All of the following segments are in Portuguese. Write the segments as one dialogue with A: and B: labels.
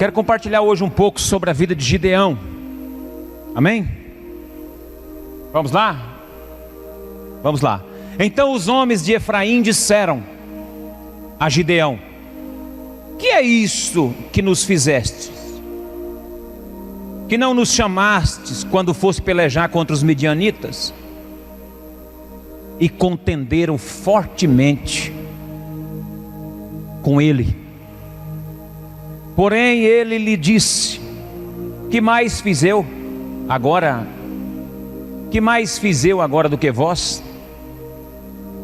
A: quero compartilhar hoje um pouco sobre a vida de Gideão. Amém? Vamos lá? Vamos lá. Então os homens de Efraim disseram a Gideão: que é isso que nos fizestes? Que não nos chamastes quando fosse pelejar contra os midianitas? E contenderam fortemente com ele. Porém ele lhe disse: que mais fiz eu agora? Que mais fiz eu agora do que vós?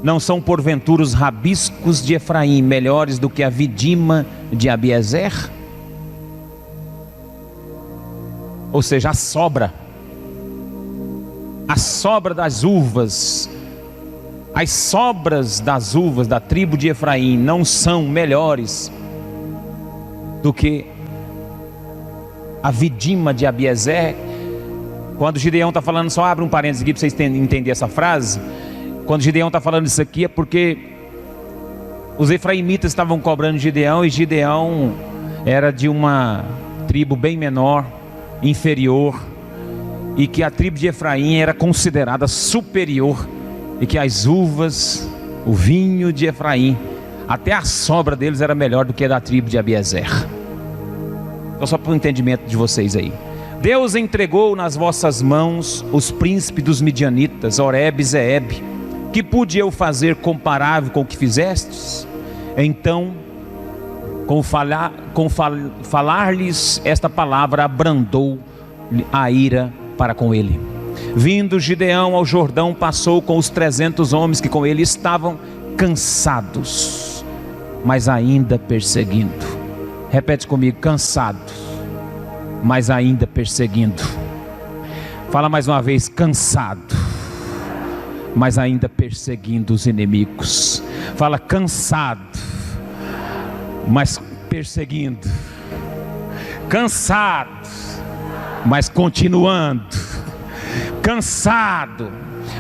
A: Não são porventura os rabiscos de Efraim melhores do que a vidima de Abiezer? Ou seja, a sobra das uvas, as sobras das uvas da tribo de Efraim não são melhores do que a vidima de Abiezer? Quando Gideão está falando, só abre um parênteses aqui para vocês entenderem essa frase. Quando Gideão está falando isso aqui é porque os efraimitas estavam cobrando Gideão, e Gideão era de uma tribo bem menor, inferior, e que a tribo de Efraim era considerada superior, e que as uvas, o vinho de Efraim, até a sobra deles era melhor do que a da tribo de Abiezer. Então, só para o entendimento de vocês aí: Deus entregou nas vossas mãos os príncipes dos midianitas, Oreb e Zeeb. Que pude eu fazer comparável com o que fizestes? Então, falar-lhes esta palavra, abrandou a ira para com ele. Vindo Gideão ao Jordão, passou com os 300 homens que com ele estavam, cansados, mas ainda perseguindo. Repete comigo: cansados, mas ainda perseguindo. Fala mais uma vez: cansado, mas ainda perseguindo os inimigos. Fala: cansado, mas perseguindo. Cansado, mas continuando. Cansado,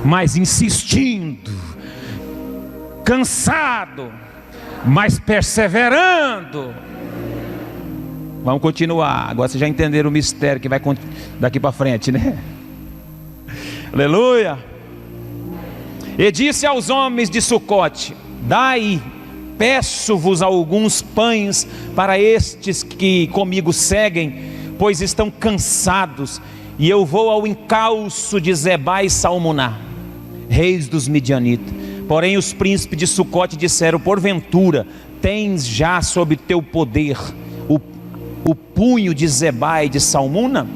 A: mas insistindo. Cansado, mas perseverando. Vamos continuar. Agora vocês já entenderam o mistério que vai daqui para frente, né? Aleluia. E disse aos homens de Sucote: dai, peço-vos alguns pães para estes que comigo seguem, pois estão cansados, e eu vou ao encalço de Zebá e Salmuná, reis dos midianitas. Porém os príncipes de Sucote disseram: porventura tens já sob teu poder o punho de Zebá e de Salmuna,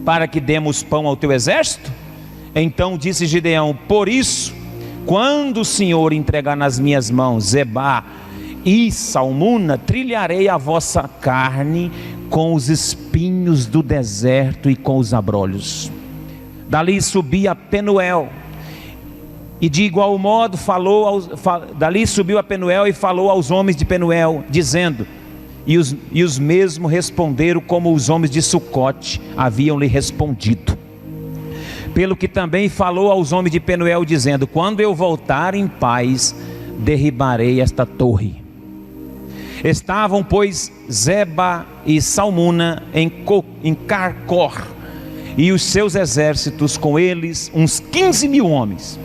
A: para que demos pão ao teu exército? Então disse Gideão: por isso, quando o Senhor entregar nas minhas mãos Zebá e Salmuna, trilharei a vossa carne com os espinhos do deserto e com os abrolhos. Dali subi a Penuel, e de igual modo dali subiu a Penuel e falou aos homens de Penuel, dizendo, e os mesmos responderam como os homens de Sucote haviam lhe respondido. Pelo que também falou aos homens de Penuel, dizendo: quando eu voltar em paz, derribarei esta torre. Estavam, pois, Zeba e Salmuna em Carcor, e os seus exércitos com eles, uns 15.000 homens,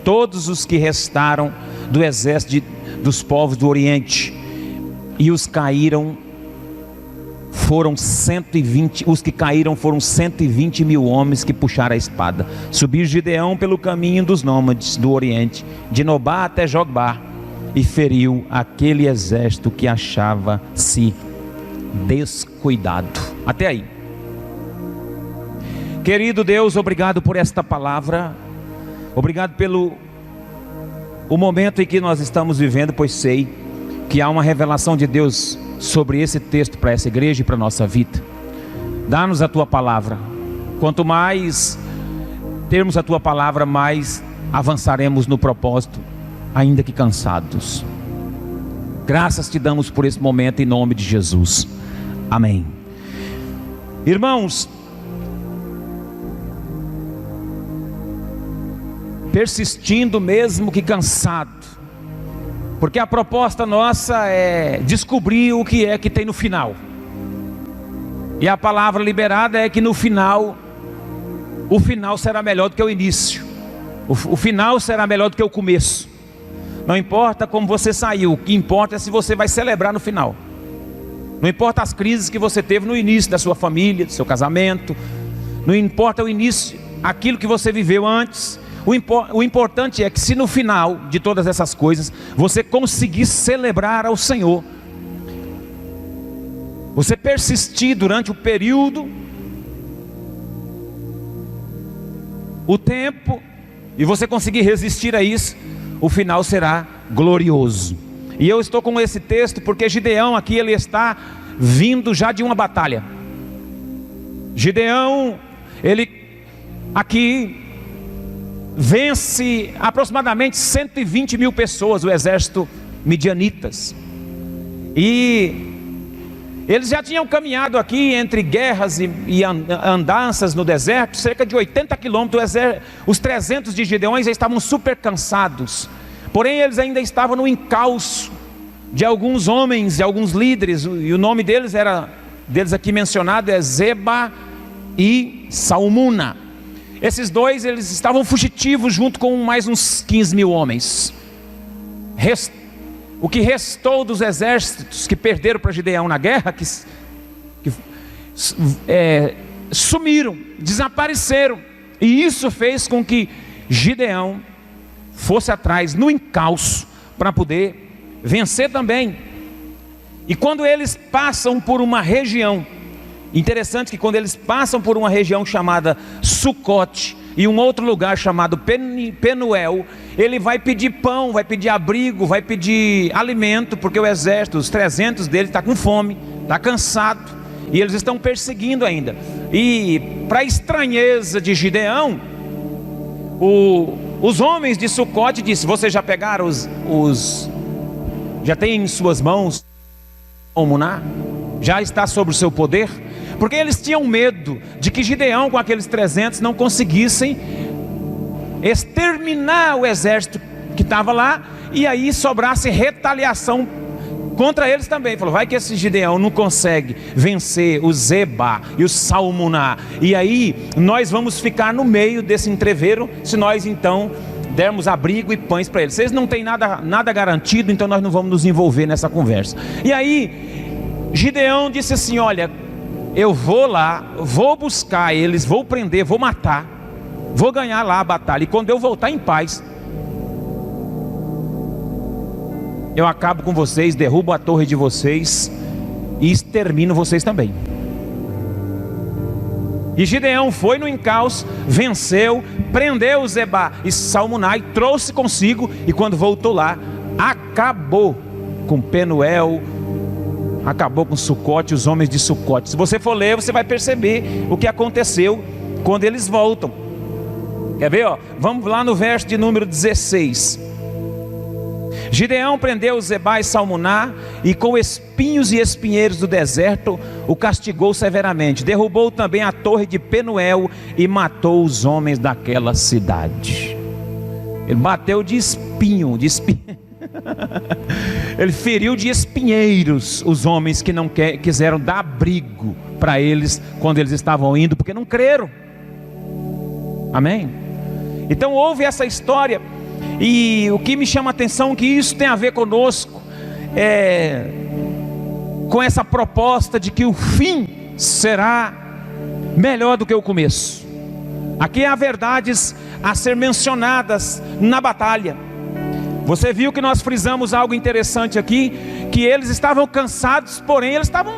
A: todos os que restaram do exército dos povos do Oriente. E os que caíram foram 120.000 homens que puxaram a espada. Subiu Gideão pelo caminho dos nômades do Oriente, de Nobá até Jogbá, e feriu aquele exército que achava-se descuidado. Até aí. Querido Deus, obrigado por esta palavra. Obrigado pelo o momento em que nós estamos vivendo, pois sei que há uma revelação de Deus sobre esse texto para essa igreja e para a nossa vida. Dá-nos a tua palavra. Quanto mais termos a tua palavra, mais avançaremos no propósito, ainda que cansados. Graças te damos por esse momento, em nome de Jesus. Amém. Irmãos, persistindo mesmo que cansado, porque a proposta nossa é descobrir o que é que tem no final. E a palavra liberada é que no final, o final será melhor do que o início. O final será melhor do que o começo. Não importa como você saiu, o que importa é se você vai celebrar no final. Não importa as crises que você teve no início da sua família, do seu casamento. Não importa o início, aquilo que você viveu antes. O importante é que se no final de todas essas coisas, você conseguir celebrar ao Senhor. Você persistir durante o período, o tempo, e você conseguir resistir a isso, o final será glorioso. E eu estou com esse texto porque Gideão aqui, ele está vindo já de uma batalha. Gideão, ele aqui vence aproximadamente 120 mil pessoas, o exército midianitas. E eles já tinham caminhado aqui entre guerras e andanças no deserto, cerca de 80 quilômetros. Os 300 de Gideão já estavam super cansados. Porém, eles ainda estavam no encalço de alguns homens, de alguns líderes. E o nome deles aqui mencionado é Zeba e Salmuna. Esses dois, eles estavam fugitivos junto com mais uns 15 mil homens. O que restou dos exércitos que perderam para Gideão na guerra, sumiram, desapareceram. E isso fez com que Gideão fosse atrás no encalço para poder vencer também. E quando eles passam por uma região, interessante que quando eles passam por uma região chamada Sucote e um outro lugar chamado Penuel, ele vai pedir pão, vai pedir abrigo, vai pedir alimento, porque o exército, os 300 dele, está com fome, está cansado, e eles estão perseguindo ainda. E para a estranheza de Gideão, os homens de Sucote disseram: vocês já pegaram já tem em suas mãos o maná? Já está sob o seu poder? Porque eles tinham medo de que Gideão com aqueles 300 não conseguissem exterminar o exército que estava lá, e aí sobrasse retaliação contra eles também. Falou: vai que esse Gideão não consegue vencer o Zeba e o Salmuná, e aí nós vamos ficar no meio desse entreveiro, se nós então dermos abrigo e pães para eles. Vocês não têm nada garantido, então nós não vamos nos envolver nessa conversa. E aí Gideão disse assim: olha, eu vou lá, vou buscar eles, vou prender, vou matar, vou ganhar lá a batalha, e quando eu voltar em paz, eu acabo com vocês, derrubo a torre de vocês e extermino vocês também. E Gideão foi no encalço, venceu, prendeu Zeba e Salmuná e trouxe consigo, e quando voltou lá, acabou com Penuel, acabou com Sucote, os homens de Sucote. Se você for ler, você vai perceber o que aconteceu quando eles voltam. Quer ver? Vamos lá no verso de número 16. Gideão prendeu Zeba e Salmuná, e com espinhos e espinheiros do deserto o castigou severamente. Derrubou também a torre de Penuel e matou os homens daquela cidade. Ele bateu de espinho. Ele feriu de espinheiros os homens que não quiseram dar abrigo para eles quando eles estavam indo, porque não creram. Amém? Então houve essa história, e o que me chama a atenção é que isso tem a ver conosco, com essa proposta de que o fim será melhor do que o começo. Aqui há verdades a ser mencionadas na batalha. Você viu que nós frisamos algo interessante aqui, que eles estavam cansados, porém eles estavam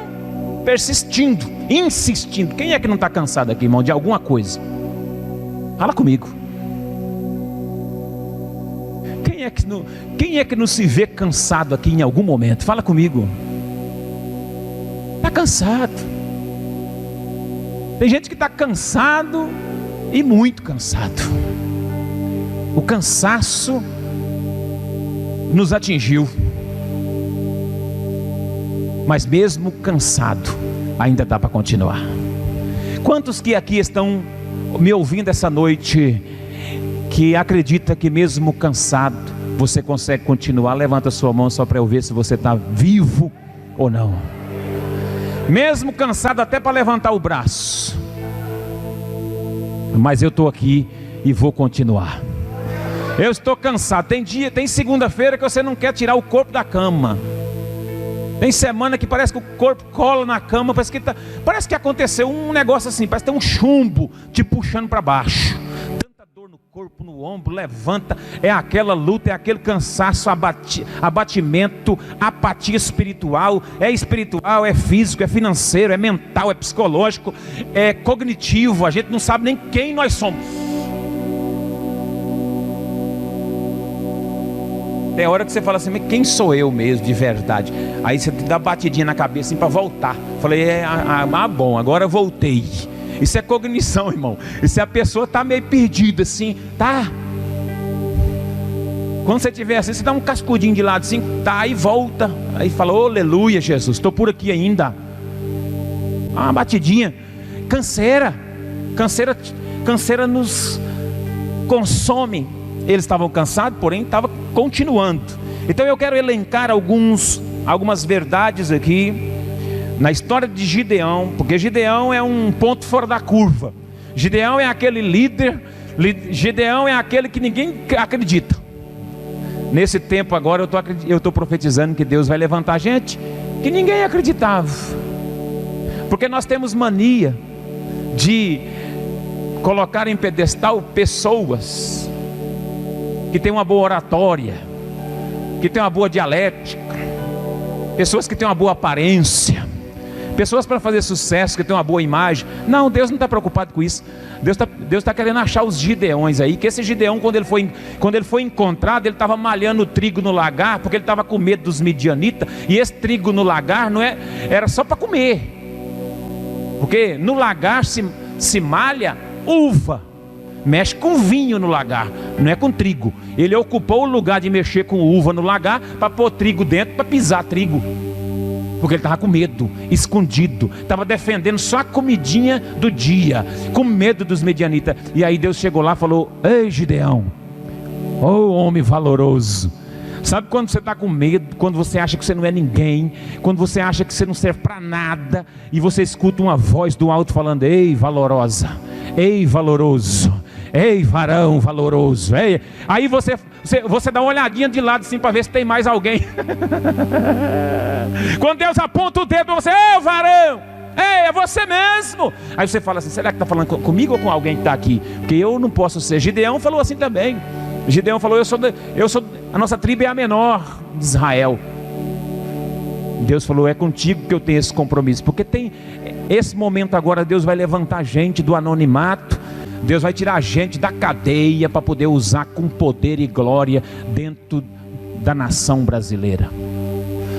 A: persistindo, insistindo. Quem é que não está cansado aqui, irmão, de alguma coisa? Fala comigo. Quem é que não se vê cansado aqui em algum momento? Fala comigo. Está cansado. Tem gente que está cansado e muito cansado. O cansaço nos atingiu, mas mesmo cansado, ainda dá para continuar. Quantos que aqui estão me ouvindo essa noite, que acredita que mesmo cansado, você consegue continuar? Levanta a sua mão só para eu ver se você está vivo ou não. mesmo cansado até para levantar o braço, mas eu estou aqui e vou continuar. Eu estou cansado. Tem segunda-feira que você não quer tirar o corpo da cama. Tem semana que parece que o corpo cola na cama, parece que aconteceu um negócio assim, parece que tem um chumbo te puxando para baixo. Tanta dor no corpo, no ombro, levanta, é aquela luta, é aquele cansaço, abatimento, apatia espiritual, é físico, é financeiro, é mental, é psicológico, é cognitivo, a gente não sabe nem quem nós somos. Tem hora que você fala assim, mas quem sou eu mesmo de verdade? Aí você dá batidinha na cabeça assim para voltar. Falei, bom, agora eu voltei. Isso é cognição, irmão. Isso é a pessoa tá meio perdida assim, tá? Quando você estiver assim, você dá um cascudinho de lado assim, tá, e volta. Aí fala, oh, aleluia, Jesus, estou por aqui ainda. Uma batidinha. Canseira nos consome. Eles estavam cansados, porém estavam continuando. Então eu quero elencar algumas verdades aqui na história de Gideão, porque Gideão é um ponto fora da curva. Gideão é aquele líder, Gideão é aquele que ninguém acredita. Nesse tempo agora eu estou profetizando que Deus vai levantar gente que ninguém acreditava, porque nós temos mania de colocar em pedestal pessoas que tem uma boa oratória, que tem uma boa dialética, pessoas que têm uma boa aparência, pessoas para fazer sucesso, que têm uma boa imagem. Não, Deus não está preocupado com isso. Deus está querendo achar os Gideões aí, que esse Gideão, quando ele foi encontrado, ele estava malhando o trigo no lagar, porque ele estava com medo dos midianitas, e esse trigo no lagar era só para comer, porque no lagar se malha uva, mexe com vinho no lagar, não é com trigo. Ele ocupou o lugar de mexer com uva no lagar para pôr trigo dentro, para pisar trigo, porque ele estava com medo, escondido, estava defendendo só a comidinha do dia, com medo dos medianitas. E aí Deus chegou lá e falou, ei Gideão, ô homem valoroso. Sabe quando você está com medo, quando você acha que você não é ninguém, quando você acha que você não serve para nada, e você escuta uma voz do alto falando, ei valorosa, ei valoroso, ei varão valoroso, ei. Aí você dá uma olhadinha de lado assim para ver se tem mais alguém. Quando Deus aponta o dedo para você, ei varão, ei, é você mesmo. Aí você fala assim, será que está falando comigo ou com alguém que está aqui? Porque eu não posso ser. Gideão falou assim também. Gideão falou, a nossa tribo é a menor de Israel. Deus falou, é contigo que eu tenho esse compromisso, porque tem esse momento agora. Deus vai levantar gente do anonimato, Deus vai tirar a gente da cadeia para poder usar com poder e glória dentro da nação brasileira.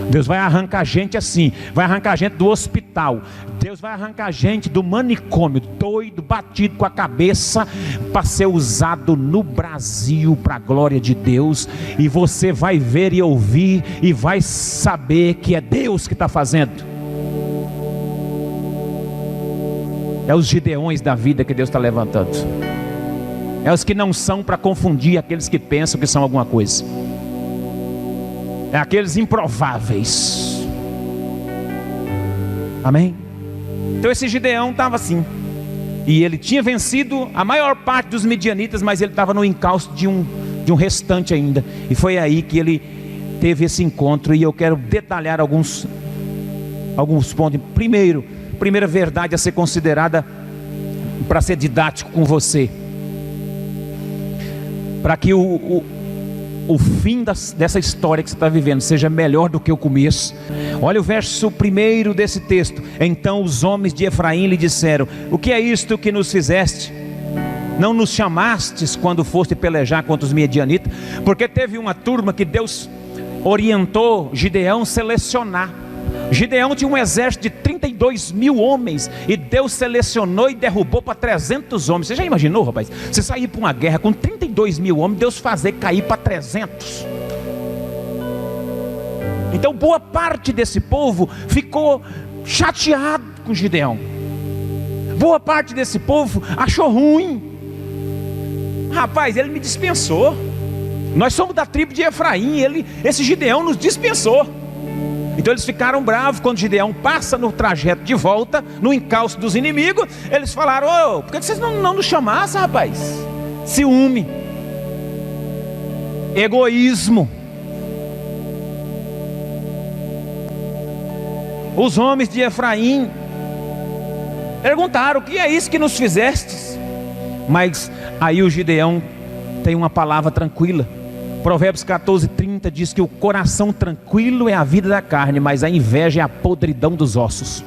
A: Deus vai arrancar gente assim, vai arrancar gente do hospital, Deus vai arrancar gente do manicômio, doido, batido com a cabeça, para ser usado no Brasil para a glória de Deus. E você vai ver e ouvir e vai saber que é Deus que está fazendo. É os Gideões da vida que Deus está levantando. É os que não são para confundir aqueles que pensam que são alguma coisa. É aqueles improváveis. Amém? Então esse Gideão estava assim, e ele tinha vencido a maior parte dos midianitas, mas ele estava no encalço de um restante ainda. E foi aí que ele teve esse encontro. E eu quero detalhar alguns pontos. Primeira verdade a ser considerada, para ser didático com você, para que o fim dessa história que você está vivendo seja melhor do que o começo. Olha o verso 1 desse texto. Então os homens de Efraim lhe disseram, o que é isto que nos fizeste? Não nos chamastes quando foste pelejar contra os midianitas? Porque teve uma turma que Deus orientou Gideão selecionar. Gideão tinha um exército de 32 mil homens, e Deus selecionou e derrubou para 300 homens. Você já imaginou, rapaz? Você sair para uma guerra com 32 mil homens, Deus fazer cair para 300. Então boa parte desse povo ficou chateado com Gideão. Boa parte desse povo achou ruim. Rapaz, ele me dispensou. Nós somos da tribo de Efraim, esse Gideão nos dispensou. Então eles ficaram bravos quando Gideão passa no trajeto de volta, no encalço dos inimigos. Eles falaram: ô, por que vocês não nos chamassem, rapaz? Ciúme, egoísmo. Os homens de Efraim perguntaram: o que é isso que nos fizestes? Mas aí o Gideão tem uma palavra tranquila. Provérbios 14:30 diz que o coração tranquilo é a vida da carne, mas a inveja é a podridão dos ossos.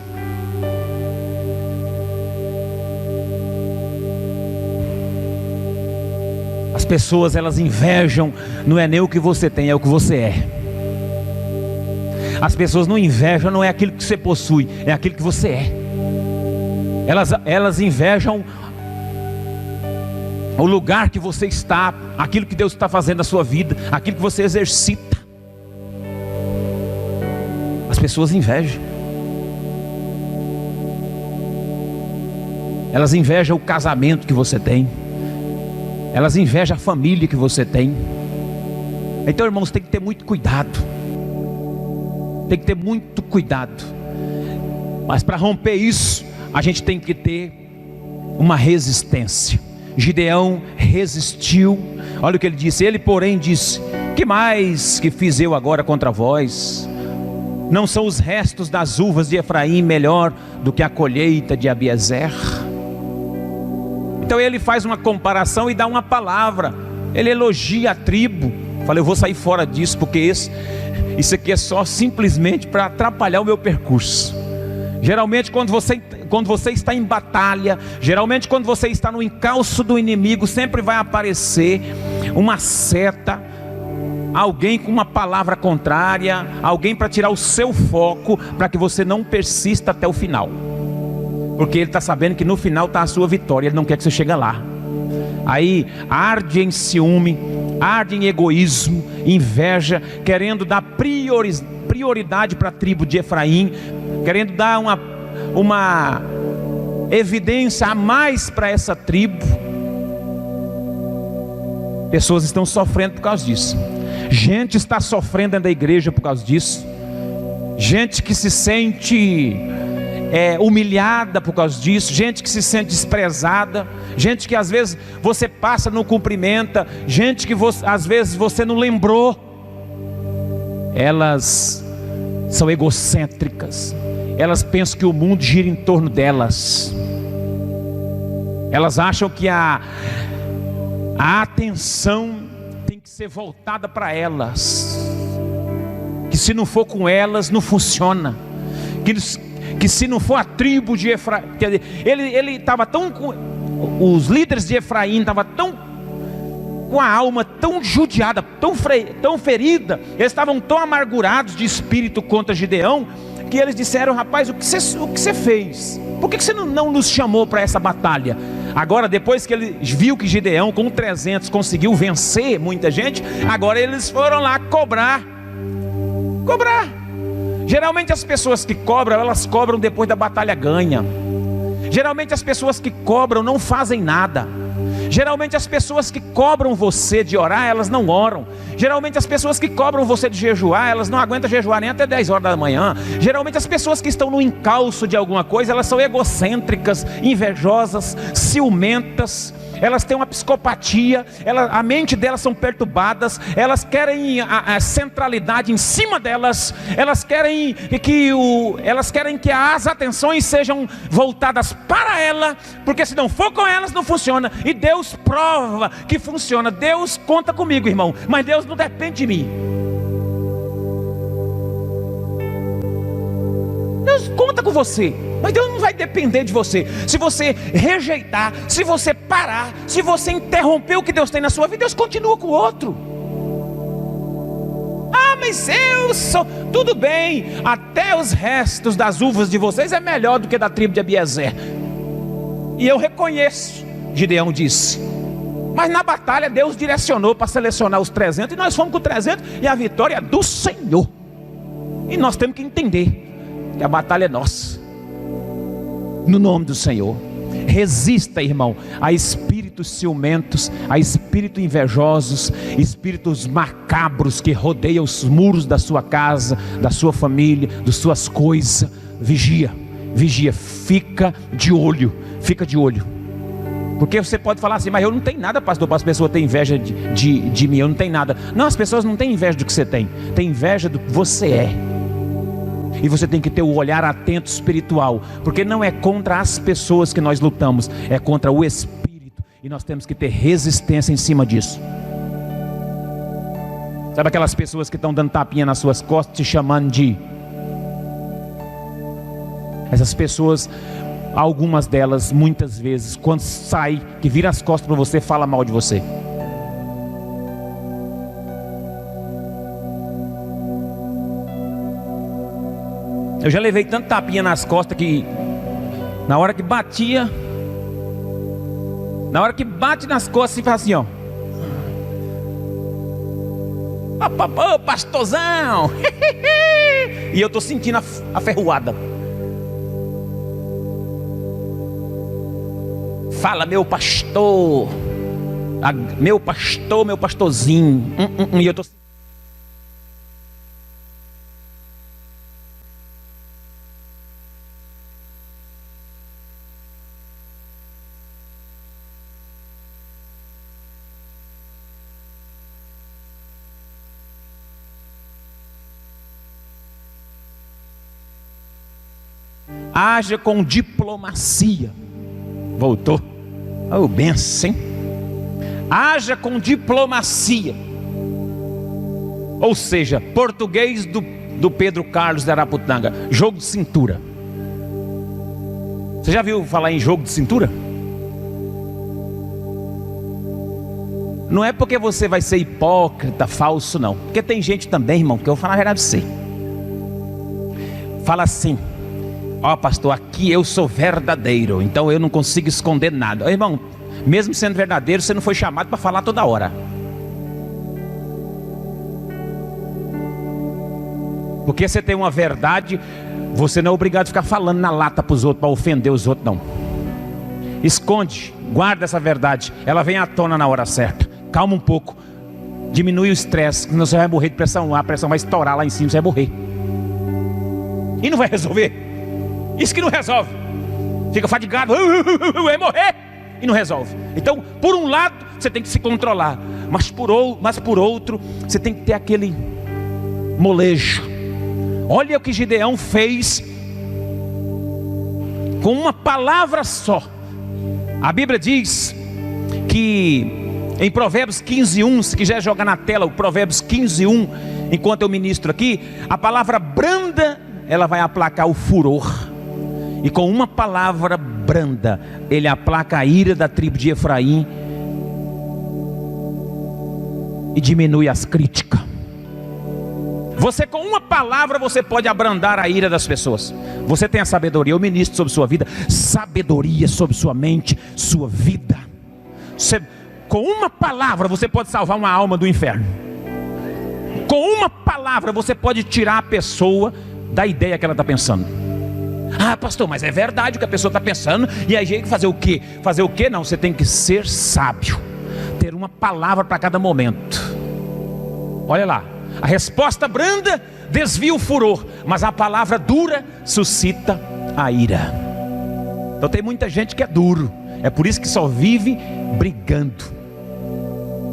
A: As pessoas, elas invejam, não é nem o que você tem, é o que você é. As pessoas não invejam, não é aquilo que você possui, é aquilo que você é. Elas invejam o lugar que você está, aquilo que Deus está fazendo na sua vida, aquilo que você exercita. As pessoas invejam. Elas invejam o casamento que você tem. Elas invejam a família que você tem. Então, irmãos, tem que ter muito cuidado. Tem que ter muito cuidado. Mas para romper isso, a gente tem que ter uma resistência. Gideão resistiu. Olha o que ele disse. Ele, porém, disse: que mais que fiz eu agora contra vós? Não são os restos das uvas de Efraim melhor do que a colheita de Abiezer? Então ele faz uma comparação e dá uma palavra. Ele elogia a tribo. Fala: eu vou sair fora disso, porque isso aqui é só simplesmente para atrapalhar o meu percurso. Geralmente quando você está em batalha, geralmente quando você está no encalço do inimigo, sempre vai aparecer uma seta, alguém com uma palavra contrária, alguém para tirar o seu foco, para que você não persista até o final. Porque ele está sabendo que no final está a sua vitória, ele não quer que você chegue lá. Aí arde em ciúme, arde em egoísmo, inveja, querendo dar prioridade para a tribo de Efraim, querendo dar uma evidência a mais para essa tribo. Pessoas estão sofrendo por causa disso. Gente está sofrendo dentro da igreja por causa disso. Gente que se sente humilhada por causa disso. Gente que se sente desprezada. Gente que às vezes você passa, não cumprimenta. Gente que às vezes você não lembrou. Elas são egocêntricas. Elas pensam que o mundo gira em torno delas. Elas acham que a atenção tem que ser voltada para elas. Que se não for com elas, não funciona. Que se não for a tribo de Efraim, ele estava tão, os líderes de Efraim estavam tão com a alma tão judiada, tão ferida, eles estavam tão amargurados de espírito contra Gideão, que eles disseram: rapaz, o que você fez? Por que você não nos chamou para essa batalha? Agora, depois que ele viu que Gideão com 300 conseguiu vencer muita gente, agora eles foram lá cobrar. Geralmente as pessoas que cobram, elas cobram depois da batalha ganha. Geralmente as pessoas que cobram não fazem nada. Geralmente as pessoas que cobram você de orar, elas não oram. Geralmente as pessoas que cobram você de jejuar, elas não aguentam jejuar nem até 10 horas da manhã. Geralmente as pessoas que estão no encalço de alguma coisa, elas são egocêntricas, invejosas, ciumentas. Elas têm uma psicopatia, a mente delas são perturbadas, elas querem a centralidade em cima delas, elas querem que as atenções sejam voltadas para ela, porque se não for com elas não funciona, e Deus prova que funciona. Deus conta comigo, irmão, mas Deus não depende de mim. Deus conta com você, mas Deus não vai depender de você. Se você rejeitar, se você parar, se você interromper o que Deus tem na sua vida, Deus continua com o outro. Ah, mas eu sou... Tudo bem, até os restos das uvas de vocês é melhor do que da tribo de Abiezer. E eu reconheço, Gideão disse. Mas na batalha Deus direcionou para selecionar os 300, e nós fomos com 300, e a vitória é do Senhor. E nós temos que entender que a batalha é nossa, no nome do Senhor. Resista, irmão, a espírito espíritos ciumentos, a espíritos invejosos, espíritos macabros que rodeiam os muros da sua casa, da sua família, das suas coisas. Vigia, vigia, fica de olho, porque você pode falar assim: mas eu não tenho nada, pastor, para as pessoas terem inveja de mim, eu não tenho nada. Não, as pessoas não têm inveja do que você tem inveja do que você é. E você tem que ter o olhar atento espiritual, porque não é contra as pessoas que nós lutamos, é contra o espírito, e nós temos que ter resistência em cima disso. Sabe aquelas pessoas que estão dando tapinha nas suas costas, te chamando de... Essas pessoas, algumas delas, muitas vezes, quando sai, que vira as costas para você, fala mal de você. Eu já levei tanto tapinha nas costas que na hora que batia, na hora que bate nas costas, você faz assim, ó: ô pastorzão. E eu tô sentindo a ferroada. Fala, meu pastor, meu pastorzinho. E eu tô... Haja com diplomacia. Voltou. Oh, benção, hein? Haja com diplomacia. Ou seja, português do Pedro Carlos de Araputanga: jogo de cintura. Você já viu falar em jogo de cintura? Não é porque você vai ser hipócrita, falso, não. Porque tem gente também, irmão, que eu vou falar a verdade pra você. Fala assim: ó, pastor, aqui eu sou verdadeiro, então eu não consigo esconder nada. Irmão, mesmo sendo verdadeiro, você não foi chamado para falar toda hora. Porque você tem uma verdade, você não é obrigado a ficar falando na lata para os outros, para ofender os outros, não. Esconde, guarda essa verdade, ela vem à tona na hora certa. Calma um pouco, diminui o estresse, senão você vai morrer de pressão, a pressão vai estourar lá em cima, você vai morrer. E não vai resolver. Isso que não resolve. Fica fadigado, vai morrer, e não resolve. Então, por um lado, você tem que se controlar, mas por outro, você tem que ter aquele molejo. Olha o que Gideão fez com uma palavra só. A Bíblia diz que em Provérbios 15:1, se quiser jogar na tela o Provérbios 15:1, enquanto eu ministro aqui, a palavra branda, ela vai aplacar o furor. E com uma palavra branda, ele aplaca a ira da tribo de Efraim e diminui as críticas. Você, com uma palavra, você pode abrandar a ira das pessoas. Você tem a sabedoria. Eu ministro sobre sua vida sabedoria sobre sua mente, sua vida. Com uma palavra você pode salvar uma alma do inferno. Com uma palavra você pode tirar a pessoa da ideia que ela está pensando. Ah, pastor, mas é verdade o que a pessoa está pensando. E aí tem que fazer o quê? Fazer o quê? Não, você tem que ser sábio, ter uma palavra para cada momento. Olha lá, a resposta branda desvia o furor, mas a palavra dura suscita a ira. Então tem muita gente que é duro, é por isso que só vive brigando,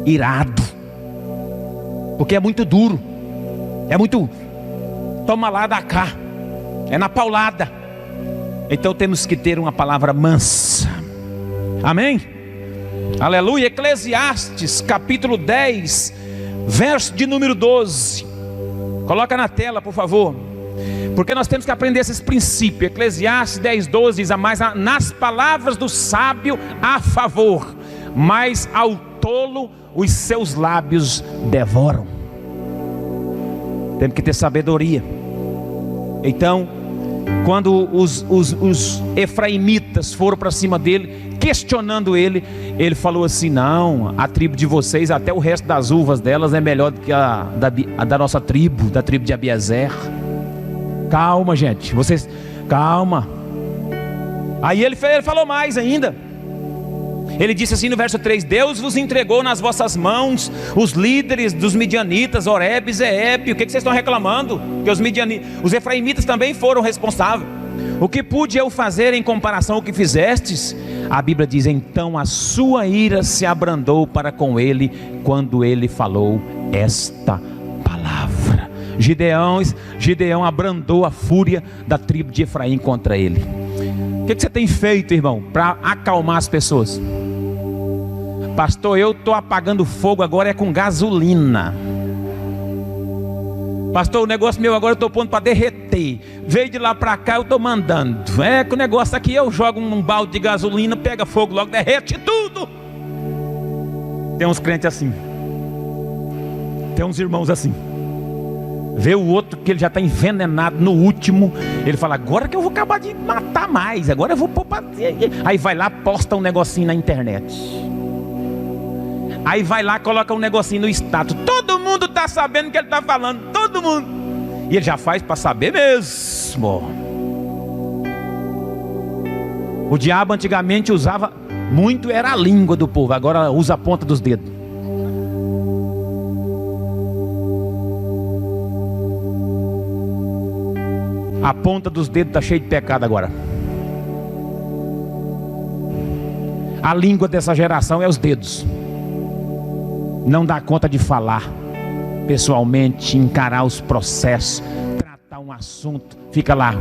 A: irado, porque é muito duro, é muito toma lá, dá cá, é na paulada. Então temos que ter uma palavra mansa. Amém? Aleluia. Eclesiastes capítulo 10, verso de número 12. Coloca na tela, por favor, porque nós temos que aprender esses princípios. Eclesiastes 10:12 diz: nas palavras do sábio há favor, mas ao tolo os seus lábios devoram. Temos que ter sabedoria. Então, quando os efraimitas foram para cima dele, questionando ele, ele falou assim: não, a tribo de vocês, até o resto das uvas delas é melhor do que a da nossa tribo, da tribo de Abiezer. Calma, gente, vocês, calma. Aí ele falou mais ainda. Ele disse assim no verso 3: Deus vos entregou nas vossas mãos os líderes dos midianitas, Oreb e Zeeb. O que vocês estão reclamando? Que os efraimitas também foram responsáveis. O que pude eu fazer em comparação ao que fizestes? A Bíblia diz: então a sua ira se abrandou para com ele, quando ele falou esta palavra. Gideão abrandou a fúria da tribo de Efraim contra ele. O que você tem feito, irmão, para acalmar as pessoas? Pastor, eu estou apagando fogo agora com gasolina. Pastor, o negócio meu agora eu estou pondo para derreter. Veio de lá para cá, eu estou mandando. Que o negócio aqui eu jogo um balde de gasolina, pega fogo logo, derrete tudo. Tem uns crentes assim. Tem uns irmãos assim. Vê o outro que ele já está envenenado no último. Ele fala: agora que eu vou acabar de matar mais. Agora eu vou pôr para... Aí vai lá, posta um negocinho na internet. Aí vai lá, coloca um negocinho no status. Todo mundo está sabendo o que ele está falando. Todo mundo. E ele já faz para saber mesmo. O diabo antigamente usava muito, era a língua do povo. Agora usa a ponta dos dedos. A ponta dos dedos está cheia de pecado agora. A língua dessa geração é os dedos. Não dá conta de falar pessoalmente, encarar os processos, tratar um assunto, fica lá.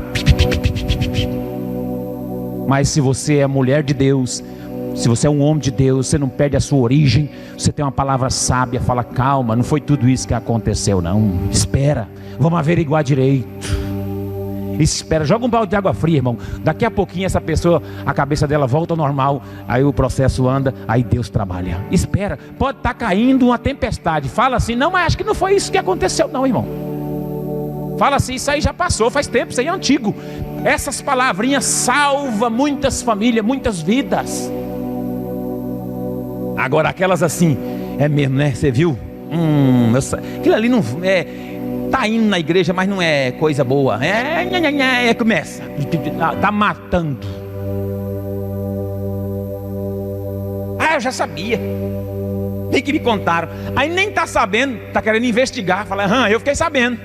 A: Mas se você é mulher de Deus, se você é um homem de Deus, você não perde a sua origem, você tem uma palavra sábia, fala: calma, não foi tudo isso que aconteceu não, espera, vamos averiguar direito. Espera, joga um balde de água fria, irmão. Daqui a pouquinho essa pessoa, a cabeça dela volta ao normal. Aí o processo anda, aí Deus trabalha. Espera, pode estar caindo uma tempestade. Fala assim: não, mas acho que não foi isso que aconteceu não, irmão. Fala assim: isso aí já passou, faz tempo, isso aí é antigo. Essas palavrinhas salvam muitas famílias, muitas vidas. Agora aquelas assim, é mesmo, né? Você viu? Aquilo ali não é... Está indo na igreja, mas não é coisa boa. Começa. Está matando. Eu já sabia. Nem que me contaram. Aí nem está sabendo, está querendo investigar. Fala: eu fiquei sabendo.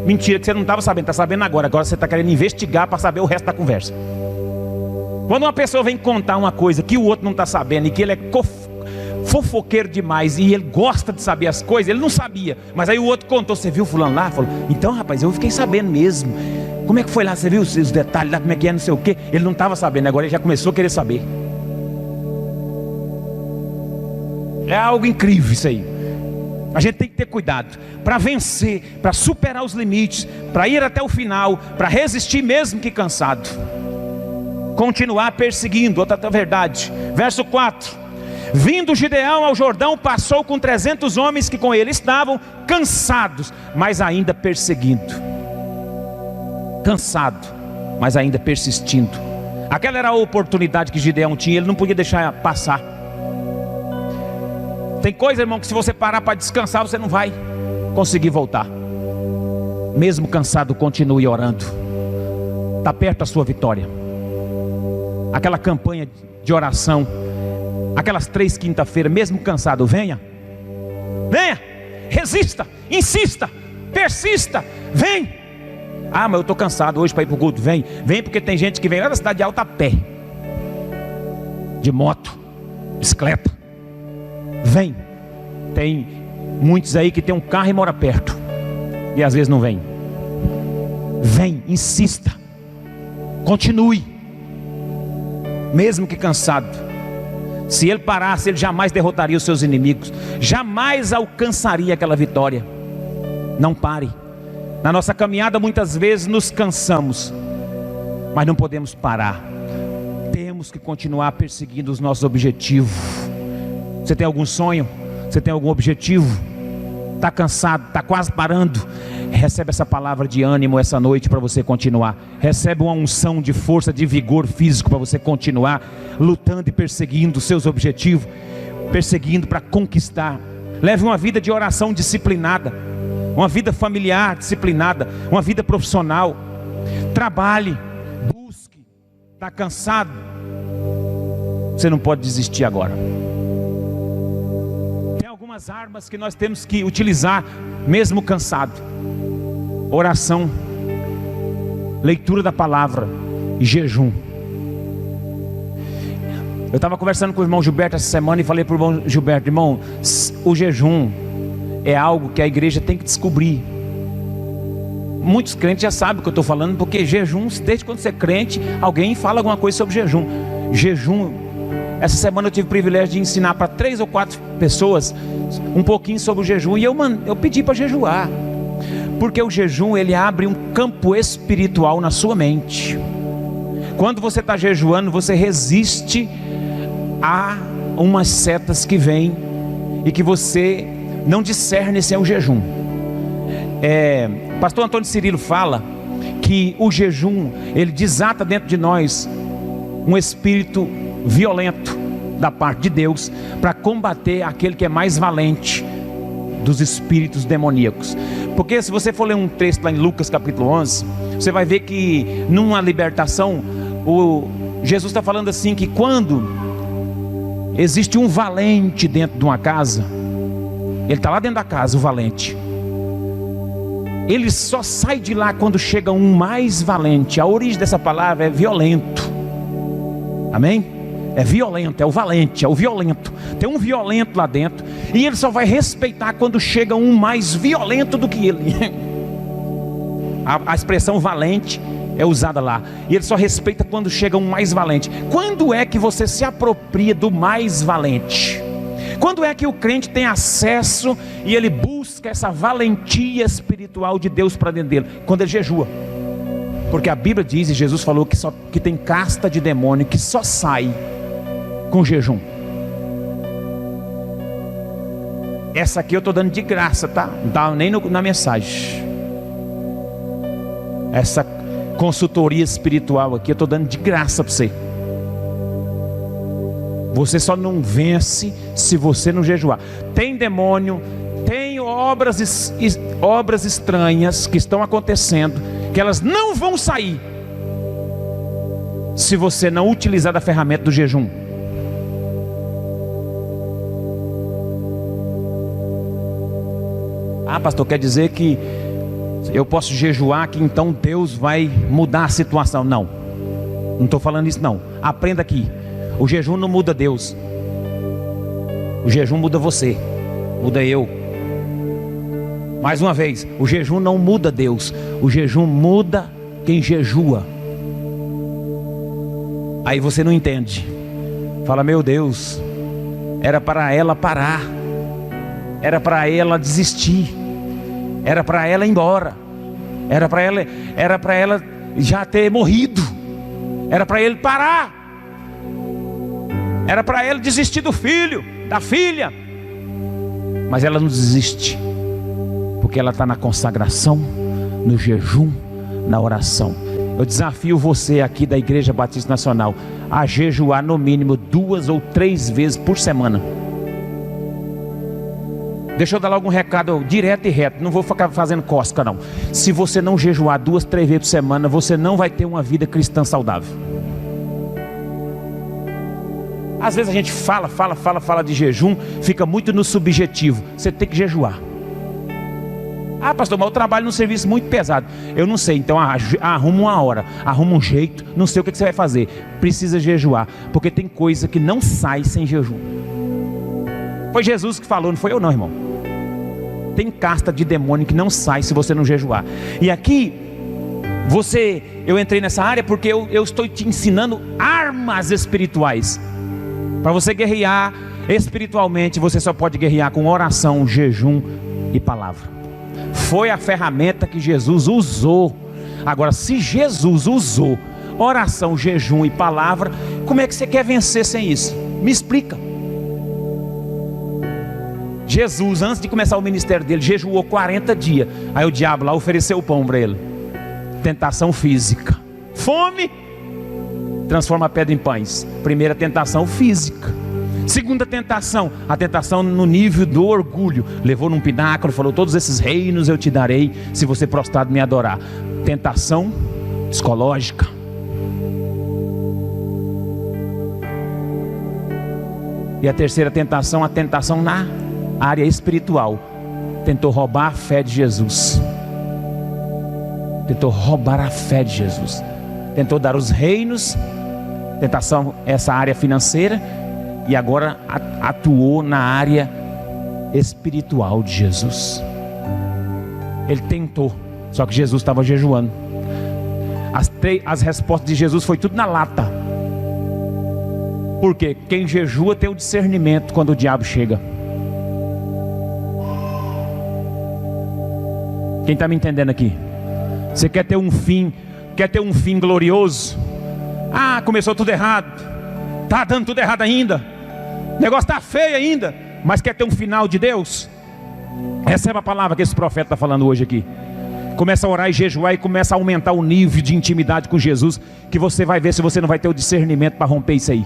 A: Mentira, que você não estava sabendo, está sabendo agora. Agora você está querendo investigar para saber o resto da conversa. Quando uma pessoa vem contar uma coisa que o outro não está sabendo, e que ele é fofoqueiro demais, e ele gosta de saber as coisas, ele não sabia, mas aí o outro contou: você viu fulano lá? Falou: então rapaz, eu fiquei sabendo mesmo. Como é que foi lá? Você viu os detalhes lá, como é que é, não sei o que. Ele não estava sabendo, agora ele já começou a querer saber. É algo incrível isso aí. A gente tem que ter cuidado para vencer, para superar os limites, para ir até o final, para resistir mesmo que cansado, continuar perseguindo. Outra verdade, verso 4: vindo Gideão ao Jordão, passou com 300 homens que com ele estavam, cansados, mas ainda perseguindo. Cansado, mas ainda persistindo. Aquela era a oportunidade que Gideão tinha, ele não podia deixar passar. Tem coisa, irmão, que se você parar para descansar, você não vai conseguir voltar. Mesmo cansado, continue orando. Está perto a sua vitória. Aquela campanha de oração, aquelas 3 quinta-feiras, mesmo cansado, venha, resista, insista, persista, vem. Mas eu estou cansado hoje para ir para o culto. Vem porque tem gente que vem lá da cidade de Alta a pé, de moto, bicicleta. Vem. Tem muitos aí que tem um carro e mora perto, e às vezes não vem. Vem, insista, continue, mesmo que cansado. Se ele parasse, ele jamais derrotaria os seus inimigos, jamais alcançaria aquela vitória. Não pare. Na nossa caminhada muitas vezes nos cansamos, mas não podemos parar. Temos que continuar perseguindo os nossos objetivos. Você tem algum sonho? Você tem algum objetivo? Está cansado? Está quase parando? Recebe essa palavra de ânimo essa noite para você continuar. Recebe uma unção de força, de vigor físico para você continuar lutando e perseguindo os seus objetivos, perseguindo para conquistar. Leve uma vida de oração disciplinada, uma vida familiar disciplinada, uma vida profissional. Trabalhe, busque. Está cansado? você não pode desistir agora. Tem algumas armas que nós temos que utilizar, mesmo cansado: oração, leitura da palavra e jejum. Eu estava conversando com o irmão Gilberto essa semana e falei para o irmão Gilberto: irmão, o jejum é algo que a igreja tem que descobrir. Muitos crentes já sabem o que eu estou falando, porque jejum, desde quando você é crente, alguém fala alguma coisa sobre jejum. Jejum, essa semana eu tive o privilégio de ensinar para 3 ou 4 pessoas um pouquinho sobre o jejum, e eu pedi para jejuar, porque o jejum, ele abre um campo espiritual na sua mente. Quando você está jejuando, você resiste a umas setas que vêm e que você não discerne se é o jejum. Pastor Antônio Cirilo fala que o jejum, ele desata dentro de nós um espírito violento da parte de Deus, para combater aquele que é mais valente dos espíritos demoníacos. Porque se você for ler um texto lá em Lucas capítulo 11, você vai ver que numa libertação, Jesus está falando assim, que quando existe um valente dentro de uma casa, ele está lá dentro da casa, o valente, ele só sai de lá quando chega um mais valente. A origem dessa palavra é violento. Amém? É violento, é o valente, é o violento. Tem um violento lá dentro, e ele só vai respeitar quando chega um mais violento do que ele. A expressão valente é usada lá, e ele só respeita quando chega um mais valente. Quando é que você se apropria do mais valente? Quando é que o crente tem acesso e ele busca essa valentia espiritual de Deus para dentro dele? Quando ele jejua. Porque a Bíblia diz, e Jesus falou, que tem casta de demônio que só sai com jejum. Essa aqui eu estou dando de graça, tá? Não estava nem na mensagem. Essa consultoria espiritual aqui eu estou dando de graça para você. Você só não vence se você não jejuar. Tem demônio, tem obras estranhas que estão acontecendo, que elas não vão sair se você não utilizar da ferramenta do jejum. Ah, pastor, quer dizer que eu posso jejuar, que então Deus vai mudar a situação? Não estou falando isso não. Aprenda aqui: o jejum não muda Deus, o jejum muda você, muda eu. Mais uma vez, o jejum não muda Deus, o jejum muda quem jejua. Aí você não entende, fala: meu Deus, era para ela parar, era para ela desistir, era para ela ir embora, era para ela já ter morrido, era para ele parar, era para ele desistir do filho, da filha. Mas ela não desiste, porque ela está na consagração, no jejum, na oração. Eu desafio você aqui da Igreja Batista Nacional a jejuar no mínimo 2 ou 3 vezes por semana. Deixa eu dar logo um recado direto e reto, não vou ficar fazendo cosca não. Se você não jejuar 2, 3 vezes por semana, você não vai ter uma vida cristã saudável. Às vezes a gente fala de jejum, fica muito no subjetivo. Você tem que jejuar. Ah, pastor, mas eu trabalho num serviço muito pesado. Eu não sei, então arruma uma hora, arruma um jeito, não sei o que você vai fazer. Precisa jejuar, porque tem coisa que não sai sem jejum. Foi Jesus que falou, não foi eu não, irmão. Tem casta de demônio que não sai se você não jejuar. E aqui, eu entrei nessa área porque eu estou te ensinando armas espirituais. Para você guerrear espiritualmente, você só pode guerrear com oração, jejum e palavra. Foi a ferramenta que Jesus usou. Agora, se Jesus usou oração, jejum e palavra, como é que você quer vencer sem isso? Me explica. Jesus, antes de começar o ministério dele, jejuou 40 dias. Aí o diabo lá ofereceu o pão para ele. Tentação física. Fome transforma a pedra em pães. Primeira tentação física. Segunda tentação, a tentação no nível do orgulho. Levou num pináculo, falou: todos esses reinos eu te darei se você prostrado me adorar. Tentação psicológica. E a terceira tentação, a tentação na área espiritual. Tentou roubar a fé de Jesus. Tentou roubar a fé de Jesus. Tentou dar os reinos. Tentação, essa área financeira. E agora atuou na área espiritual de Jesus. Ele tentou, só que Jesus estava jejuando. As respostas de Jesus foi tudo na lata. Porque quem jejua tem o discernimento quando o diabo chega. Quem está me entendendo aqui? Você quer ter um fim glorioso? Ah, começou tudo errado. Está dando tudo errado ainda. O negócio está feio ainda. Mas quer ter um final de Deus? Receba a palavra que esse profeta está falando hoje aqui. Começa a orar e jejuar e começa a aumentar o nível de intimidade com Jesus, que você vai ver se você não vai ter o discernimento para romper isso aí.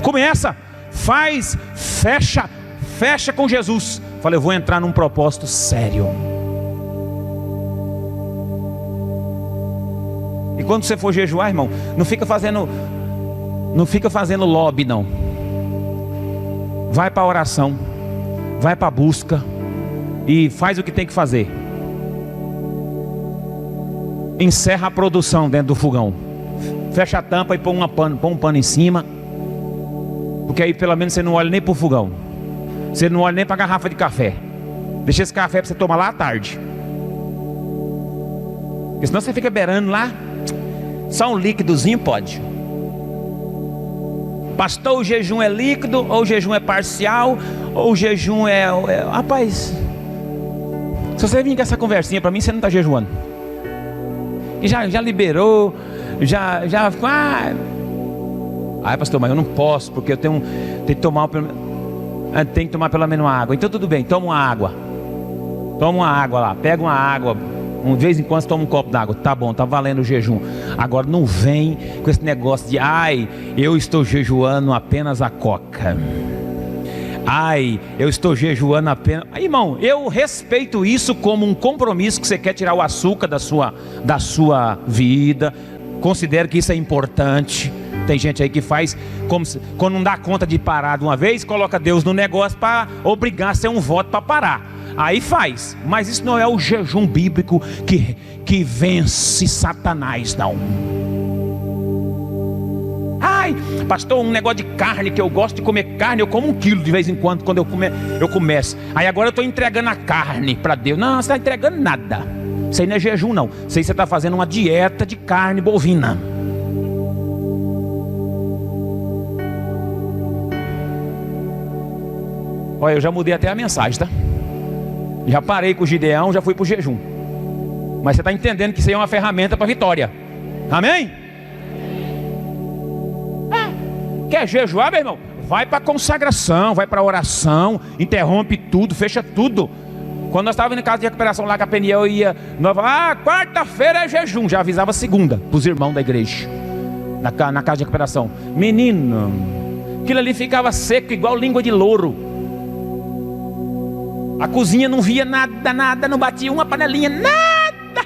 A: Começa, faz, fecha com Jesus. Fala, eu vou entrar num propósito sério. E quando você for jejuar, irmão, não fica fazendo lobby não. Vai para a oração, vai para a busca e faz o que tem que fazer. Encerra a produção dentro do fogão. Fecha a tampa e põe um pano em cima. Porque aí pelo menos você não olha nem para o fogão. Você não olha nem para a garrafa de café. Deixa esse café para você tomar lá à tarde. Porque senão você fica beirando lá. Só um líquidozinho pode. Pastor, o jejum é líquido, ou o jejum é parcial, ou o jejum é... Rapaz, se você vir com essa conversinha para mim, você não está jejuando. E já liberou, já pastor, mas eu não posso, porque eu tenho que tomar pelo menos uma água. Então tudo bem, toma uma água lá, pega uma água, de vez em quando você toma um copo d'água, tá bom, tá valendo o jejum. Agora não vem com esse negócio de, eu estou jejuando apenas a coca. Eu estou jejuando apenas... Irmão, eu respeito isso como um compromisso que você quer tirar o açúcar da sua vida. Considero que isso é importante. Tem gente aí que faz como se, quando não dá conta de parar de uma vez, coloca Deus no negócio para obrigar a ser um voto para parar. Aí faz, mas isso não é o jejum bíblico que vence Satanás, não. Pastor, um negócio de carne, que eu gosto de comer carne, eu como 1 quilo de vez em quando eu começo. Aí agora eu estou entregando a carne para Deus. Não, você está entregando nada. Isso aí não é jejum não. Isso aí você está fazendo uma dieta de carne bovina. Olha, eu já mudei até a mensagem, tá? Já parei com o Gideão, já fui para o jejum. Mas você está entendendo que isso aí é uma ferramenta para a vitória. Amém? Quer jejuar, meu irmão? Vai para a consagração, vai para a oração, interrompe tudo, fecha tudo. Quando nós estávamos em casa de recuperação lá com a Peniel, quarta-feira é jejum. Já avisava segunda para os irmãos da igreja, na casa de recuperação. Menino, aquilo ali ficava seco igual língua de louro. A cozinha não via nada, não batia uma panelinha, nada.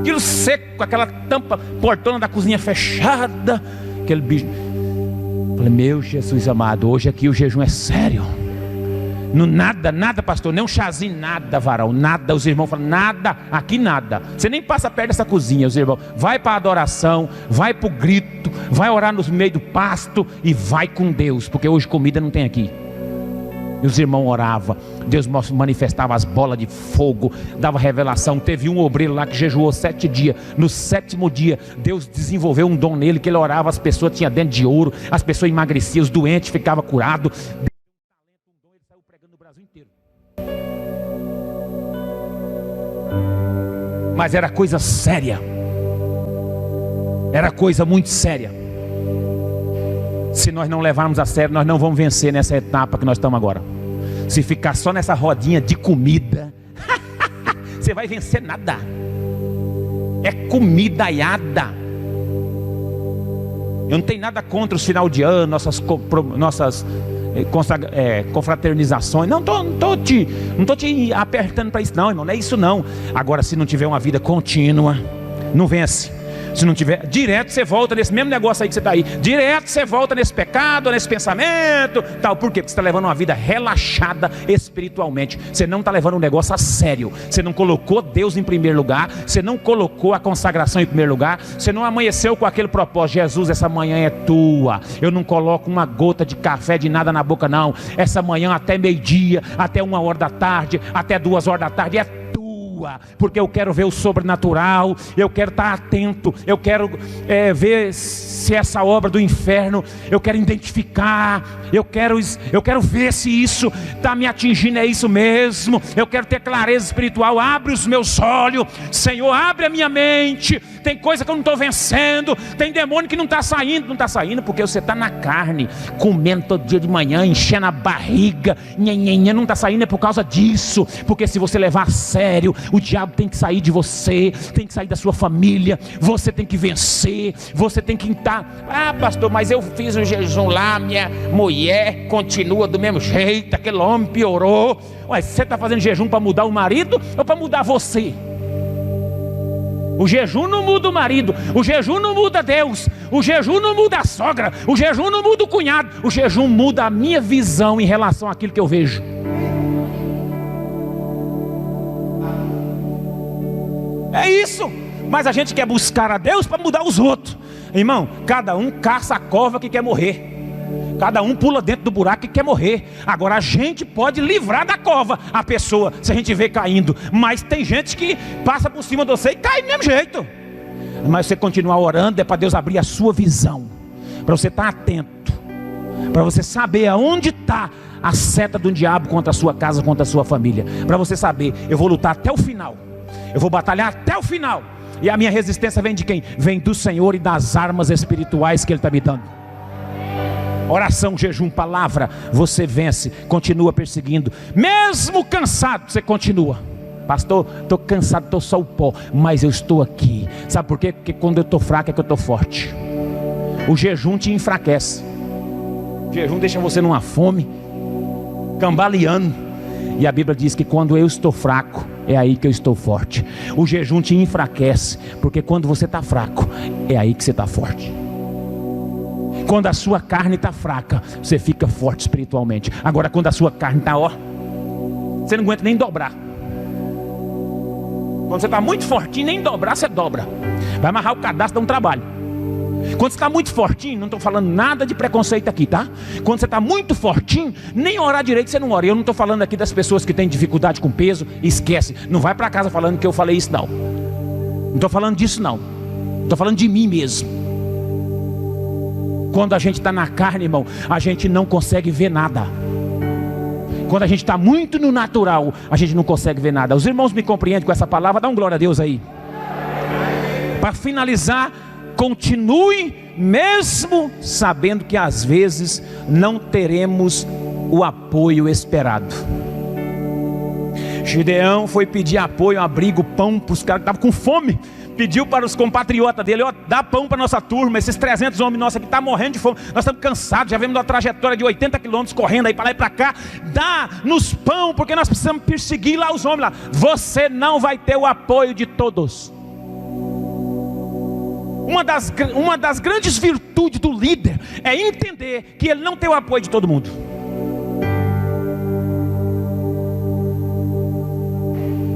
A: Aquilo seco, aquela tampa, portona da cozinha fechada. Aquele bicho. Falei, meu Jesus amado, hoje aqui o jejum é sério. Não, nada, pastor, nem um chazinho, nada, varão, nada. Os irmãos falam, nada, aqui nada. Você nem passa perto dessa cozinha, os irmãos. Vai para a adoração, vai para o grito, vai orar no meio do pasto e vai com Deus, porque hoje comida não tem aqui. E os irmãos oravam, Deus manifestava as bolas de fogo, dava revelação. Teve um obreiro lá que jejuou 7 dias. No 7º dia, Deus desenvolveu um dom nele, que ele orava, as pessoas tinham dente de ouro, as pessoas emagreciam, os doentes ficavam curados. Ele saiu pregando no Brasil inteiro. Mas era coisa séria. Era coisa muito séria. Se nós não levarmos a sério, nós não vamos vencer nessa etapa que nós estamos agora. Se ficar só nessa rodinha de comida, você vai vencer nada. É comidaiada. Eu não tenho nada contra os final de ano, nossas confraternizações. Não tô te apertando para isso não, irmão. Não é isso não. Agora, se não tiver uma vida contínua, não vence. Se não tiver, direto você volta nesse mesmo negócio aí que você está aí. Direto você volta nesse pecado, nesse pensamento, tal. Por quê? Porque você está levando uma vida relaxada espiritualmente. Você não está levando um negócio a sério. Você não colocou Deus em primeiro lugar. Você não colocou a consagração em primeiro lugar. Você não amanheceu com aquele propósito: Jesus, essa manhã é tua. Eu não coloco uma gota de café, de nada na boca não. Essa manhã até meio-dia, até 1h da tarde, até 2h da tarde é porque eu quero ver o sobrenatural, eu quero estar atento, eu quero ver se essa obra do inferno, eu quero identificar, eu quero ver se isso está me atingindo, é isso mesmo, eu quero ter clareza espiritual. Abre os meus olhos, Senhor, abre a minha mente. Tem coisa que eu não estou vencendo, tem demônio que não está saindo porque você está na carne, comendo todo dia de manhã, enchendo a barriga, não está saindo, é por causa disso. Porque se você levar a sério, o diabo tem que sair de você, tem que sair da sua família, você tem que vencer, você tem que estar. Ah, pastor, mas eu fiz um jejum lá, minha mulher continua do mesmo jeito, aquele homem piorou. Ué, você está fazendo jejum para mudar o marido ou para mudar você? O jejum não muda o marido, o jejum não muda Deus, o jejum não muda a sogra, o jejum não muda o cunhado, o jejum muda a minha visão em relação àquilo que eu vejo. É isso. Mas a gente quer buscar a Deus para mudar os outros. Irmão, cada um caça a cova que quer morrer. Cada um pula dentro do buraco que quer morrer. Agora a gente pode livrar da cova a pessoa, se a gente vê caindo. Mas tem gente que passa por cima de você e cai do mesmo jeito. Mas você continuar orando é para Deus abrir a sua visão, para você estar atento, para você saber aonde está a seta do diabo contra a sua casa, contra a sua família. Para você saber, eu vou lutar até o final, eu vou batalhar até o final. E a minha resistência vem de quem? Vem do Senhor e das armas espirituais que Ele está me dando. Oração, jejum, palavra, você vence, continua perseguindo. Mesmo cansado, você continua. Pastor, estou cansado, estou só o pó, mas eu estou aqui. Sabe por quê? Porque quando eu estou fraco é que eu estou forte. O jejum te enfraquece. O jejum deixa você numa fome, cambaleando. E a Bíblia diz que quando eu estou fraco, é aí que eu estou forte. O jejum te enfraquece, porque quando você está fraco, é aí que você está forte. Quando a sua carne está fraca, você fica forte espiritualmente. Agora quando a sua carne está, você não aguenta nem dobrar. Quando você está muito fortinho, nem dobrar você dobra. Vai amarrar o cadastro, dá um trabalho. Quando você está muito fortinho, não estou falando nada de preconceito aqui, tá? Quando você está muito fortinho, nem orar direito você não ora. Eu não estou falando aqui das pessoas que têm dificuldade com peso, esquece. Não vai para casa falando que eu falei isso não. Não estou falando disso não. Estou falando de mim mesmo. Quando a gente está na carne, irmão, a gente não consegue ver nada. Quando a gente está muito no natural, a gente não consegue ver nada. Os irmãos me compreendem com essa palavra? Dá um glória a Deus aí. Para finalizar, continue mesmo sabendo que às vezes não teremos o apoio esperado. Gideão foi pedir apoio, abrigo, pão para os caras que estavam com fome. Pediu para os compatriotas dele: dá pão para nossa turma, esses 300 homens nossos aqui estão morrendo de fome, nós estamos cansados, já vemos uma trajetória de 80 quilômetros correndo aí para lá e para cá, dá-nos pão, porque nós precisamos perseguir lá os homens lá. Você não vai ter o apoio de todos. Uma das grandes virtudes do líder é entender que ele não tem o apoio de todo mundo.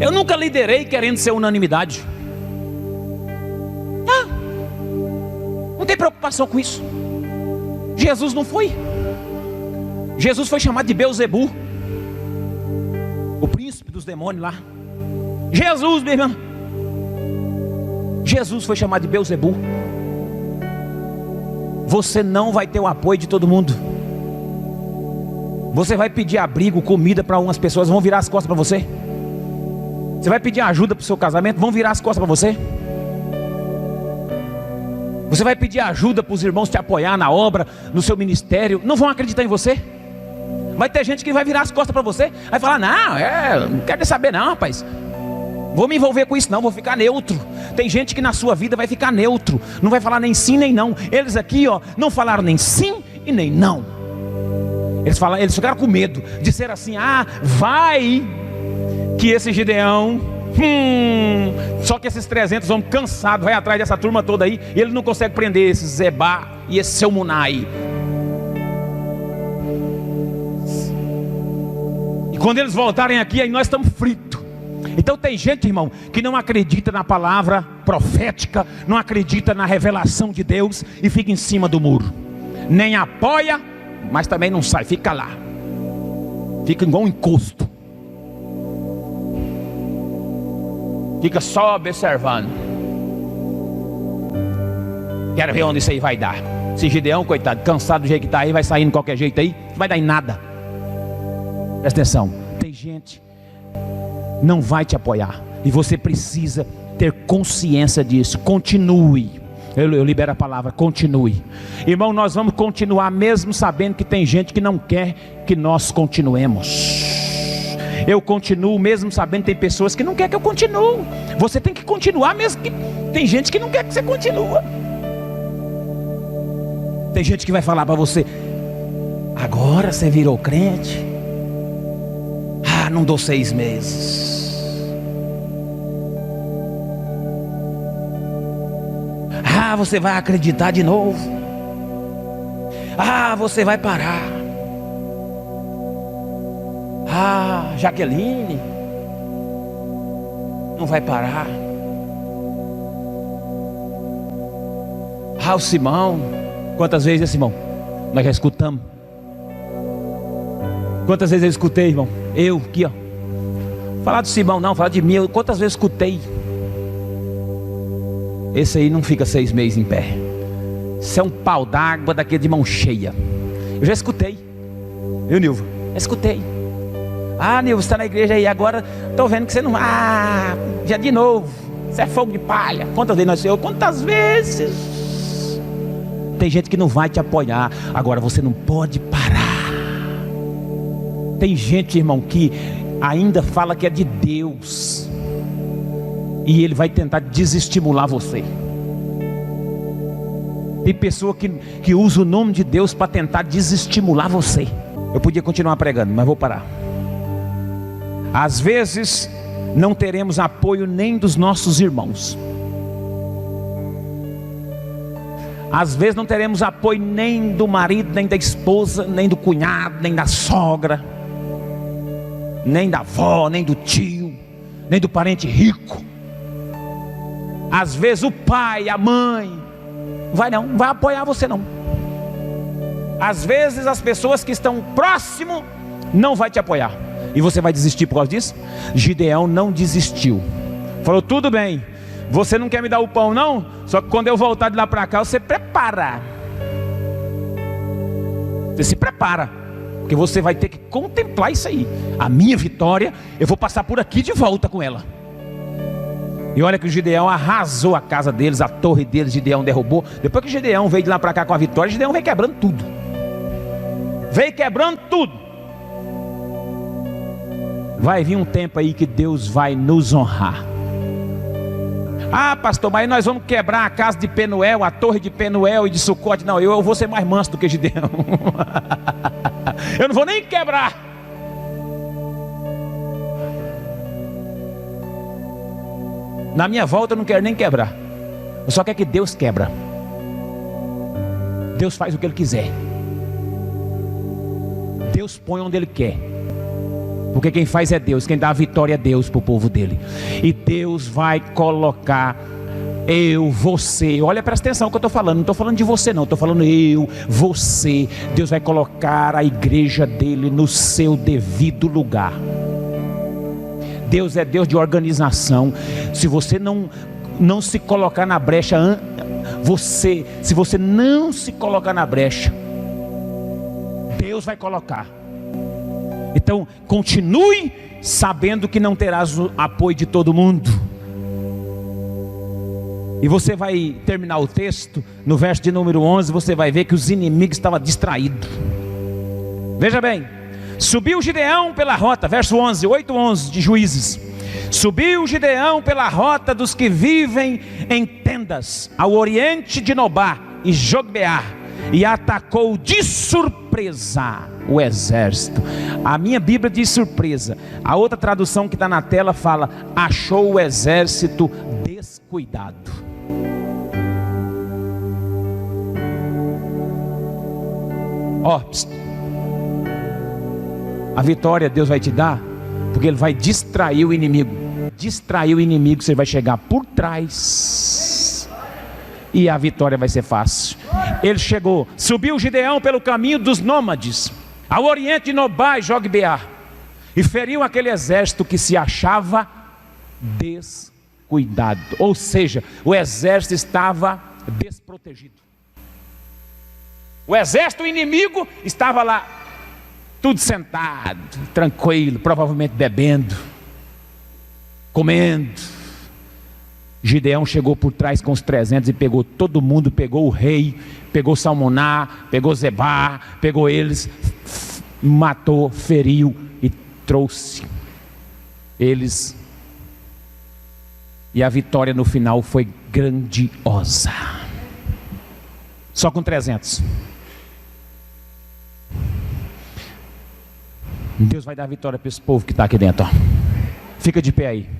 A: Eu nunca liderei querendo ser unanimidade. Não tem preocupação com isso. Jesus não foi. Jesus foi chamado de Beelzebu, o príncipe dos demônios lá. Jesus, meu irmão, Jesus foi chamado de Beelzebu. Você não vai ter o apoio de todo mundo. Você vai pedir abrigo, comida para umas pessoas, vão virar as costas para você. Você vai pedir ajuda para o seu casamento, vão virar as costas para você. Você vai pedir ajuda para os irmãos te apoiar na obra, no seu ministério, não vão acreditar em você. Vai ter gente que vai virar as costas para você, vai falar: não quero saber não, rapaz, vou me envolver com isso não, vou ficar neutro. Tem gente que na sua vida vai ficar neutro, não vai falar nem sim nem não. Eles aqui não falaram nem sim e nem não. Eles ficaram com medo de ser assim: vai que esse Gideão Só que esses 300 homens cansados vai atrás dessa turma toda aí, e ele não consegue prender esse Zebá e esse Salmunai. E quando eles voltarem aqui, aí nós estamos fritos. Então tem gente, irmão, que não acredita na palavra profética, não acredita na revelação de Deus e fica em cima do muro. Nem apoia, mas também não sai, fica lá. Fica igual um encosto. Fica só observando. Quero ver onde isso aí vai dar. Esse Gideão, coitado, cansado do jeito que está aí, vai sair de qualquer jeito aí, não vai dar em nada. Presta atenção, tem gente não vai te apoiar, e você precisa ter consciência disso. Continue. Eu libero a palavra, continue. Irmão, nós vamos continuar mesmo sabendo que tem gente que não quer que nós continuemos. Eu continuo mesmo sabendo que tem pessoas que não querem que eu continue. Você tem que continuar mesmo que tem gente que não quer que você continue. Tem gente que vai falar para você: agora você virou crente? Ah, não dou 6 meses. Ah, você vai acreditar de novo. Ah, você vai parar. Ah, Jaqueline não vai parar. Ah, o Simão. Quantas vezes, Simão, nós já escutamos? Quantas vezes eu escutei, irmão? Eu aqui, ó. Falar do Simão não, falar de mim. Quantas vezes eu escutei? Esse aí não fica 6 meses em pé. Isso é um pau d'água daquele de mão cheia. Eu já escutei. Viu, Nilva? Já escutei. Ah, Nilva, você está na igreja aí agora. Estou vendo que você não... Ah, já de novo. Você é fogo de palha. Quantas vezes nós... Quantas vezes? Tem gente que não vai te apoiar. Agora você não pode parar. Tem gente, irmão, que ainda fala que é de Deus, e ele vai tentar desestimular você. Tem pessoa que usa o nome de Deus para tentar desestimular você. Eu podia continuar pregando, mas vou parar. Às vezes não teremos apoio nem dos nossos irmãos. Às vezes não teremos apoio nem do marido, nem da esposa, nem do cunhado, nem da sogra, nem da avó, nem do tio, nem do parente rico. Às vezes o pai, a mãe, não vai apoiar você não. Às vezes as pessoas que estão próximo não vai te apoiar, e você vai desistir por causa disso. Gideão não desistiu. Falou: tudo bem, você não quer me dar o pão não? Só que quando eu voltar de lá para cá, você prepara. Você se prepara, porque você vai ter que contemplar isso aí. A minha vitória, eu vou passar por aqui de volta com ela. E olha que o Gideão arrasou a casa deles, a torre deles, Gideão derrubou. Depois que o Gideão veio de lá para cá com a vitória, Gideão veio quebrando tudo. Veio quebrando tudo. Vai vir um tempo aí que Deus vai nos honrar. Ah, pastor, mas nós vamos quebrar a casa de Penuel, a torre de Penuel e de Sucote. Não, eu vou ser mais manso do que Gideão. Eu não vou nem quebrar. Na minha volta eu não quero nem quebrar. Eu só quero que Deus quebra. Deus faz o que Ele quiser. Deus põe onde Ele quer. Porque quem faz é Deus. Quem dá a vitória é Deus para o povo dele. E Deus vai colocar eu, você. Olha, presta atenção no que eu estou falando. Não estou falando de você não. Estou falando eu, você. Deus vai colocar a igreja dele no seu devido lugar. Deus é Deus de organização. Se você não se colocar na brecha, se você não se colocar na brecha, Deus vai colocar. Então continue sabendo que não terás o apoio de todo mundo. E você vai terminar o texto no verso de número 11. Você vai ver que os inimigos estavam distraídos. Veja bem: subiu Gideão pela rota, verso 11, 8:11 de Juízes. Subiu Gideão pela rota dos que vivem em tendas, ao oriente de Nobá e Jogbeá, e atacou de surpresa surpresa o exército. A minha Bíblia diz surpresa. A outra tradução que está na tela fala: achou o exército descuidado. Ó, a vitória Deus vai te dar, porque Ele vai distrair o inimigo. Distrair o inimigo, você vai chegar por trás e a vitória vai ser fácil. Ele chegou, subiu Gideão pelo caminho dos nômades, ao oriente de Nobai, Jogbeá, e feriu aquele exército que se achava descuidado. Ou seja, o exército estava desprotegido. O exército inimigo estava lá, tudo sentado, tranquilo, provavelmente bebendo, comendo. Gideão chegou por trás com os 300 e pegou todo mundo, pegou o rei, pegou Salmuná, pegou Zebá, pegou eles, matou, feriu e trouxe eles. E a vitória no final foi grandiosa. Só com 300. Deus vai dar vitória para esse povo que está aqui dentro, ó. Fica de pé aí.